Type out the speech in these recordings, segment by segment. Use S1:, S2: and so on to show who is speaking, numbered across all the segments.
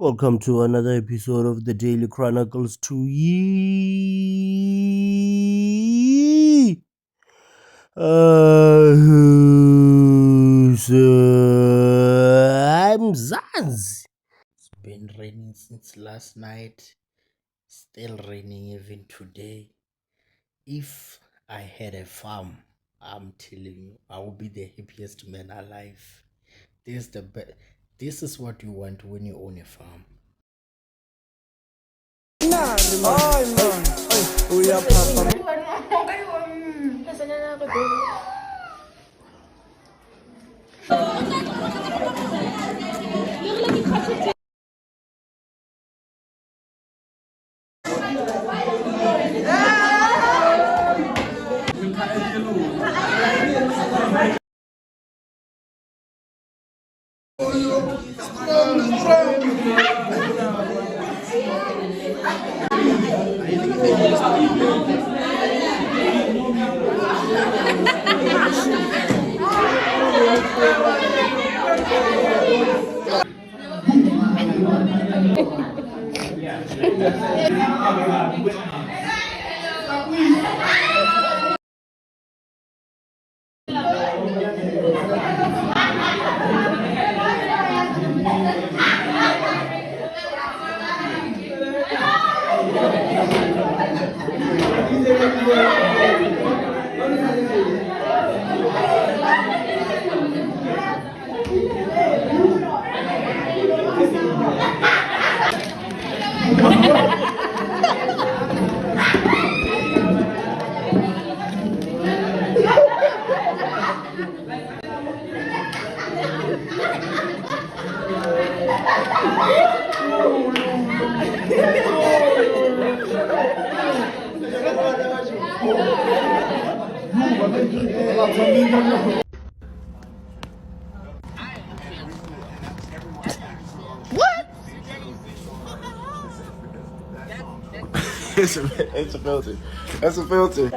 S1: Welcome to another episode of the Daily Chronicles 2 I'm Mzansi. It's been raining since last night, still raining even today. If I had a farm, I'm telling you, I would be the happiest man alive. This is what you want when you own a farm.
S2: It's a filter. That's a filter.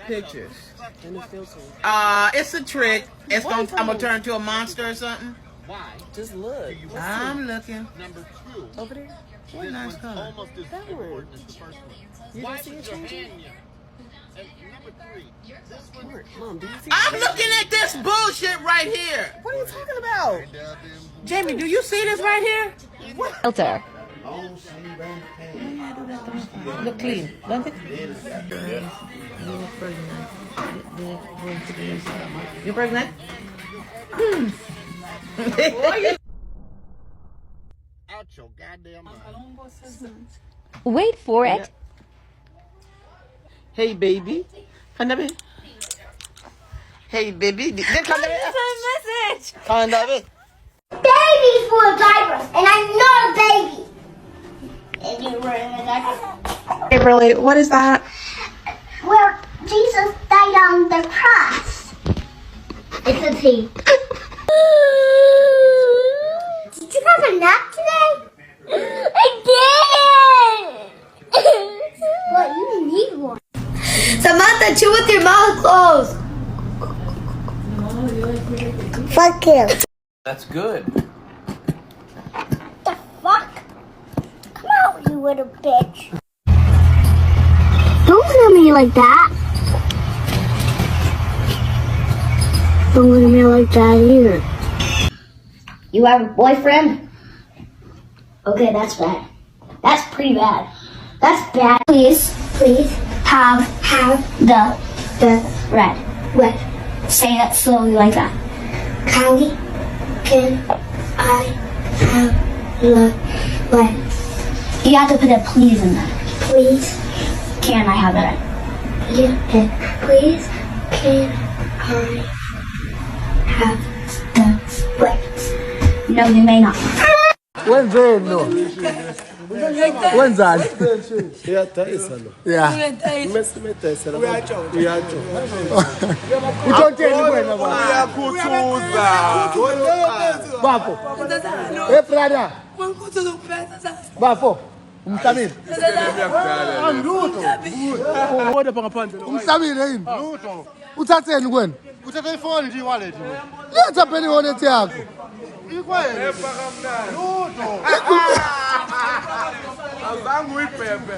S3: Pictures.
S4: And the filter.
S3: It's a trick. I'm gonna turn into a monster or something.
S4: Just look.
S3: I'm looking.
S4: Over there.
S3: What a nice color.
S4: Backward. You don't see it changing? Mom, do you see
S3: I'm looking at this bullshit right here.
S4: What are you talking about?
S3: Jamie, do you see this right here?
S5: Filter.
S3: Look clean, don't it? You pregnant?
S2: Out your goddamn mind.
S5: Wait for it.
S3: Hey, baby. Handabi. Hey, baby.
S5: Message.
S3: Handabi.
S6: Baby's full of diapers, and I'm not a baby. And you're wearing a diaper?
S7: Kimberly, what is that?
S6: Where Jesus died on the cross. It's a T. Did you have a nap today? I did. Well, you need one.
S8: Samantha, chew with your mouth closed.
S6: Fuck you.
S9: That's good.
S6: The fuck? Come out, you little bitch. Don't look at me like that. Don't look at me like that either. You have a boyfriend? Okay, that's bad. That's pretty bad. That's bad. Please have the red. Say that slowly like that. Callie, can I have the red? You have to put a please in that. Please. Can I have the red? Yeah. Please. Can I have the red? No, you may not.
S7: Wenzeni lo? Wenzani?
S2: Uyadayisa lo.
S7: Yeah.
S2: Mesimedayisa lo. Uyatsho.
S7: Utonteni wena baba?
S2: Uyakhuthuza.
S7: Bafo. Hey brother. Bafo. Umhlabile. Andutho. Wona pha ngaphandle lo. Umhlabile yini? Lutho. Uthatheni kwena?
S2: Uthatha ifoni nje wallet.
S7: Letha phela iwallet yakho.
S2: Ikwena. Lutho. Azange uyibhebhe.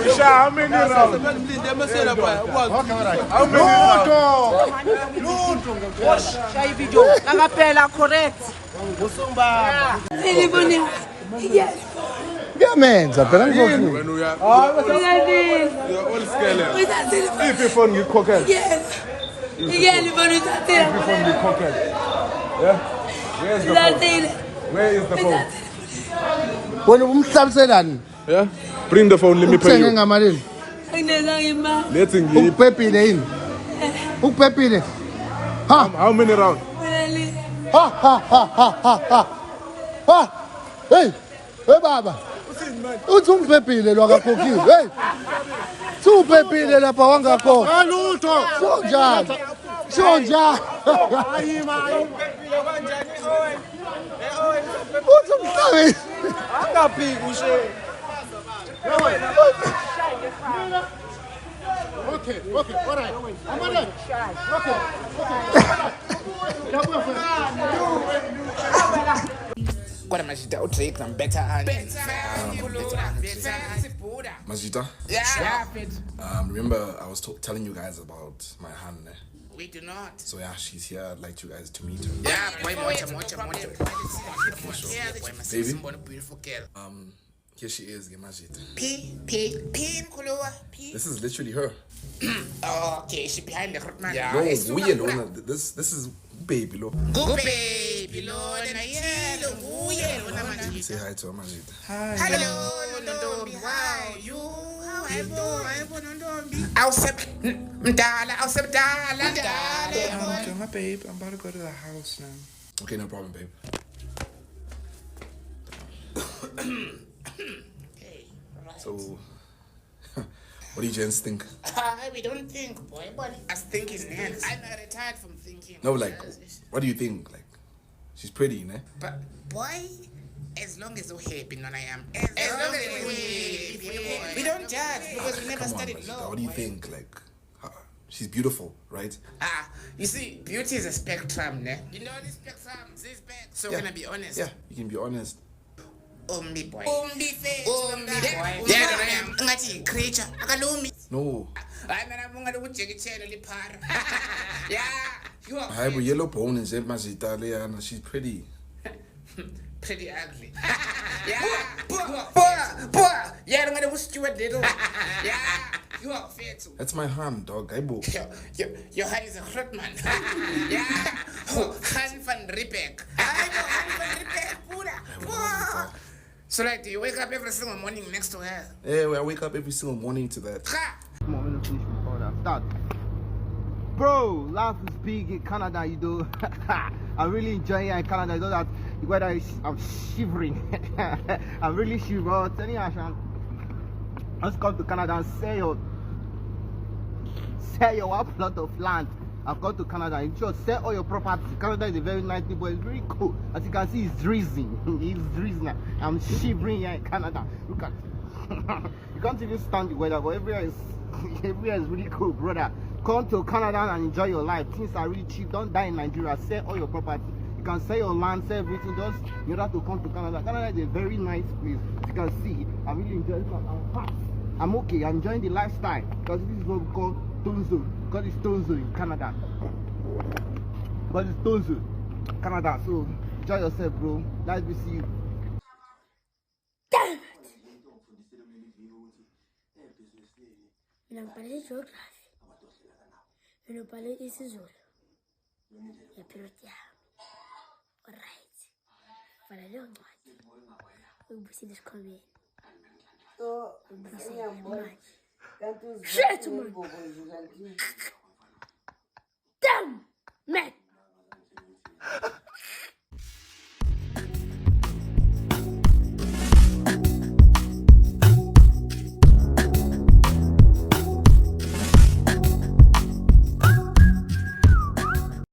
S2: Usha how many rounds? How many rounds? Lutho.
S3: Shaya video. Ngakaphela correct.
S2: Usumba.
S7: Kuyamenza phela ngizofuna.
S2: Wena uya. All scale. If ifoni ngikhokhela. Ifoni ngikhokhela. Yeah. Where is the phone?
S7: Wena umhlabiselani?
S2: Yeah. Bring the phone, let me pay
S7: Uthenge
S2: you.
S7: ngamalini?
S2: Let's engage.
S7: Ukuphephile yini? Ukuphephile. Ha,
S2: How many rounds?
S7: ha, ha, ha, ha, ha, ha. Ha. Hey, hey baba. Uthi ungiphephile lo akakhokhile. Hey. Suphephile lapha wangakhokha.
S2: Alutho.
S7: Sonjani? Sonjani? Uthi umhlabile.
S2: Angaphiki ushe. Okay, all right. I'm on it.
S3: Kodwa mashita uDrake nam better
S9: Mazita?
S3: Yeah.
S9: Remember I was telling you guys about my hand.
S3: We do not.
S9: So yeah, she's here. I'd like you guys to meet her.
S3: Yeah, boy, mocha.
S9: Baby?
S3: Beautiful girl.
S9: Here she is, Mazita.
S3: P, Mkhuluwa. P.
S9: This is literally her.
S3: Oh, okay, she behind the crowd, man.
S9: No, we alone. This is baby, lo.
S3: Go baby, Lord, and I yellow.
S9: Say hi to her, Mazita.
S3: Hello, Nondombi. How you? How I go, Nondombi. Mdala.
S9: Okay, my babe, I'm about to go to the house now. Okay, no problem, babe.
S3: Okay, right.
S9: So, what do you gents think?
S3: We don't think, boy. But us thinking, man. I'm not retired from thinking.
S9: No, like, what do you think? Like, she's pretty, ne?
S3: But, boy, as long as you're happy, I am. As long as you're happy. We don't judge because we never
S9: Come on,
S3: studied
S9: Mazita,
S3: law.
S9: what do you
S3: boy.
S9: think? Like, she's beautiful, right?
S3: You see, beauty is a spectrum, ne? You know the spectrum, this spectrum. So
S9: Yeah.
S3: can I be honest?
S9: Yeah, you can be honest.
S3: Ombi boy. Ombi face. Ombi boy. Yeah, I am. Ngati creature. Akalumi.
S9: No.
S3: I mean, I'm going to put you channel par. Yeah. You are
S9: Hi, but yellow bone is Mazita, and she's pretty.
S3: pretty ugly. Yeah. Poor. Yeah, I'm going to steward little. Yeah. You are fair too.
S9: That's my hand, dog.
S3: Your hand is a hot man. Yeah. Hand van Riebeck. I know hand van Riebeck. So like, do you wake up every single morning next to her?
S9: Yeah, I wake up every single morning to that.
S10: Come on, let me finish before that. Start. Bro, life is big in Canada, you know. I'm really enjoying it in Canada. You know that the weather is, I'm shivering. I'm really shivering. Tell you, Ashan, let's come to Canada and sell your plot of land. I've gone to Canada. You should sell all your property. Canada is a very nice people. It's really cool. As you can see, it's drizzling. It's drizzling. I'm shivering here in Canada. Look at you can't even stand the weather, but everywhere is really cool, brother. Come to Canada and enjoy your life. Things are really cheap. Don't die in Nigeria. Sell all your property. You can sell your land, sell everything. Just you have to come to Canada. Canada is a very nice place. As you can see, I really enjoy it. I'm okay. I'm enjoying the lifestyle because this is what we call Tonzo. Because it's Tonzo in Canada. Because it's Tonzo, Canada. So enjoy yourself, bro. Nice to see you.
S6: Damn it! Minangibhalele geography. Mina ubhale isiZulu. Yaperiod yami. Alright. Vala leyo ncwadi. Uyibusile esikhobeni. Uyibusile manje. Shit, man! Damn! Man!